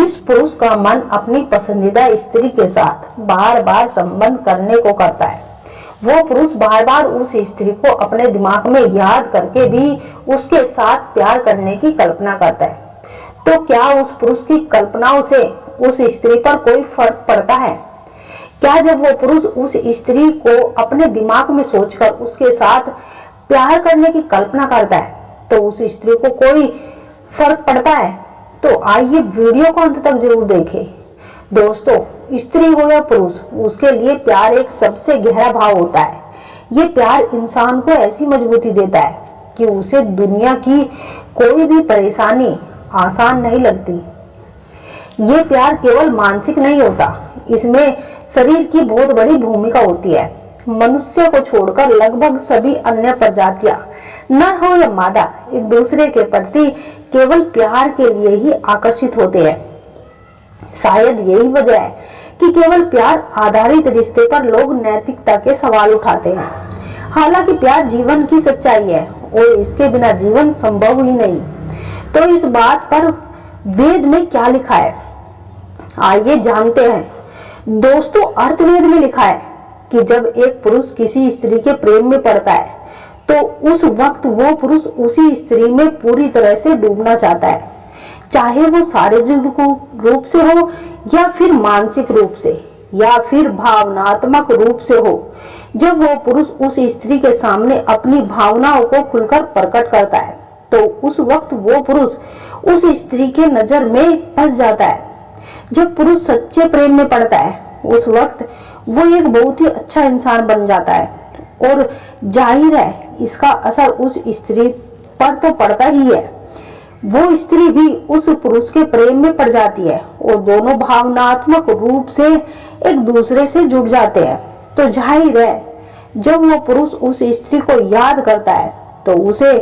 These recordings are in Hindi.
जिस पुरुष का मन अपनी पसंदीदा स्त्री के साथ बार बार संबंध करने को करता है, वो पुरुष बार बार उस स्त्री को अपने दिमाग में याद करके भी उसके साथ प्यार करने की कल्पना करता है। तो क्या उस पुरुष की कल्पनाओं से उस स्त्री पर कोई फर्क पड़ता है? क्या जब वो पुरुष उस स्त्री को अपने दिमाग में सोचकर उसके साथ प्यार करने की कल्पना करता है तो उस स्त्री को कोई फर्क पड़ता है? तो आइए वीडियो को अंत तक जरूर देखें। दोस्तों, स्त्री हो या पुरुष, उसके लिए प्यार एक सबसे गहरा भाव होता है। ये प्यार इंसान को ऐसी मजबूती देता है कि उसे दुनिया की कोई भी परेशानी आसान नहीं लगती। ये प्यार केवल मानसिक नहीं होता, इसमें शरीर की बहुत बड़ी भूमिका होती है। मनुष्य को छोड़कर लगभग सभी अन्य प्रजातियां, नर हो या मादा, एक दूसरे के प्रति केवल प्यार के लिए ही आकर्षित होते हैं। शायद यही वजह है कि केवल प्यार आधारित रिश्ते पर लोग नैतिकता के सवाल उठाते हैं। हालांकि प्यार जीवन की सच्चाई है और इसके बिना जीवन संभव ही नहीं। तो इस बात पर वेद में क्या लिखा है, आइए जानते हैं। दोस्तों, अर्थवेद में लिखा है कि जब एक पुरुष किसी स्त्री के प्रेम में पड़ता है तो उस वक्त वो पुरुष उसी स्त्री में पूरी तरह से डूबना चाहता है, चाहे वो शारीरिक रूप से हो या फिर मानसिक रूप से या फिर भावनात्मक रूप से हो। जब वो पुरुष उस स्त्री के सामने अपनी भावनाओं को खुलकर प्रकट करता है तो उस वक्त वो पुरुष उस स्त्री के नजर में फंस जाता है। जब पुरुष सच्चे प्रेम में पड़ता है उस वक्त वो एक बहुत ही अच्छा इंसान बन जाता है और जाहिर है इसका असर उस स्त्री पर तो पड़ता ही है। वो स्त्री भी उस पुरुष के प्रेम में पड़ जाती है और दोनों भावनात्मक रूप से एक दूसरे से जुड़ जाते हैं। तो जाहिर है जब वो पुरुष उस स्त्री को याद करता है तो उसे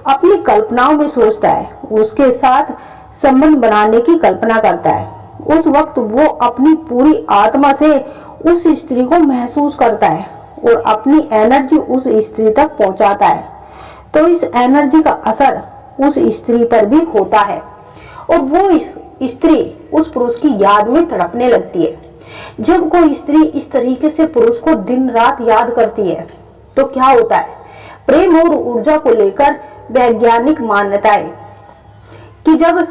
अपनी कल्पनाओं में सोचता है, उसके साथ संबंध बनाने की कल्पना करता है। उस वक्त वो अपनी पूरी आत्मा से उस स्त्री को महसूस करता है और अपनी एनर्जी उस स्त्री तक पहुंचाता है। तो इस एनर्जी का असर उस स्त्री पर भी होता है और वो स्त्री उस पुरुष की याद में तड़पने लगती है। जब कोई स्त्री इस तरीके से पुरुष को दिन रात याद करती है तो क्या होता है? प्रेम और ऊर्जा को लेकर वैज्ञानिक मान्यताएं कि जब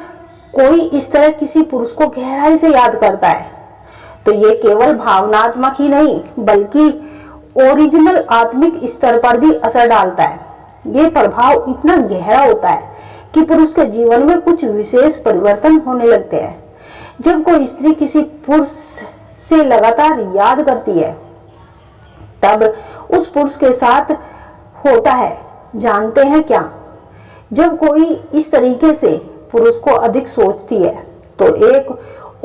कोई इस तरह किसी पुरुष को गहराई से याद करता है तो ये केवल भावनात्मक ही नहीं बल्कि ओरिजिनल आत्मिक स्तर पर भी असर डालता है। ये प्रभाव इतना गहरा होता है कि पुरुष के जीवन में कुछ विशेष परिवर्तन होने लगते हैं। जब कोई स्त्री किसी पुरुष से लगातार याद करती है तब उस पुरुष के साथ होता है, जानते हैं क्या? जब कोई इस तरीके से पुरुष को अधिक सोचती है तो एक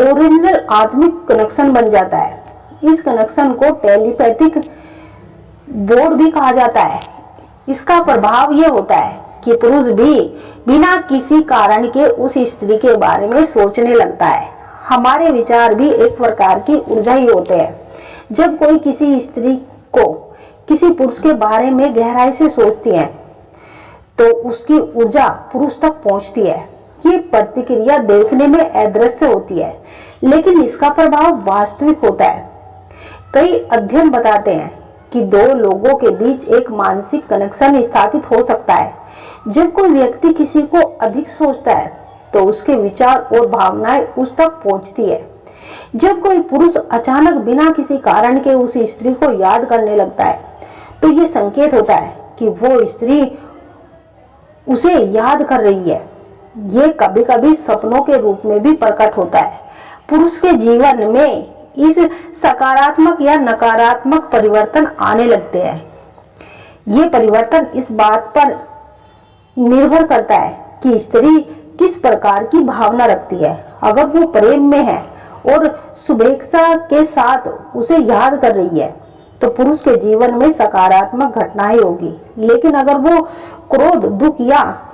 ओरिजिनल आत्मिक कनेक्शन बन जाता है। इस कनेक्शन को टेलीपैथिक बोर्ड भी कहा जाता है। इसका प्रभाव यह होता है कि पुरुष भी बिना किसी कारण के उस स्त्री के बारे में सोचने लगता है। हमारे विचार भी एक प्रकार की ऊर्जा ही होते हैं। जब कोई किसी स्त्री को किसी पुरुष के बारे में गहराई से सोचती है तो उसकी ऊर्जा पुरुष तक पहुंचती है। ये प्रतिक्रिया देखने में अदृश्य होती है लेकिन इसका प्रभाव वास्तविक होता है। कई अध्ययन बताते हैं कि दो लोगों के बीच एक मानसिक कनेक्शन स्थापित हो सकता है। जब कोई व्यक्ति किसी को अधिक सोचता है तो उसके विचार और भावनाएं उस तक पहुंचती है। जब कोई पुरुष अचानक बिना किसी कारण के उस स्त्री को याद करने लगता है तो ये संकेत होता है कि वो स्त्री उसे याद कर रही है। ये कभी कभी सपनों के रूप में भी प्रकट होता है। पुरुष के जीवन में इस सकारात्मक या नकारात्मक परिवर्तन आने लगते हैं। ये परिवर्तन इस बात पर निर्भर करता है कि स्त्री किस प्रकार की भावना रखती है। अगर वो प्रेम में है और शुभेच्छा के साथ उसे याद कर रही है तो पुरुष के जीवन में सकारात्मक घटनाएं होगी। लेकिन अगर वो क्रोध, दुख या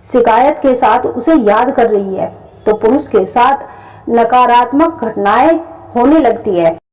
शिकायत के साथ उसे याद कर रही है तो पुरुष के साथ नकारात्मक घटनाएं होने लगती है।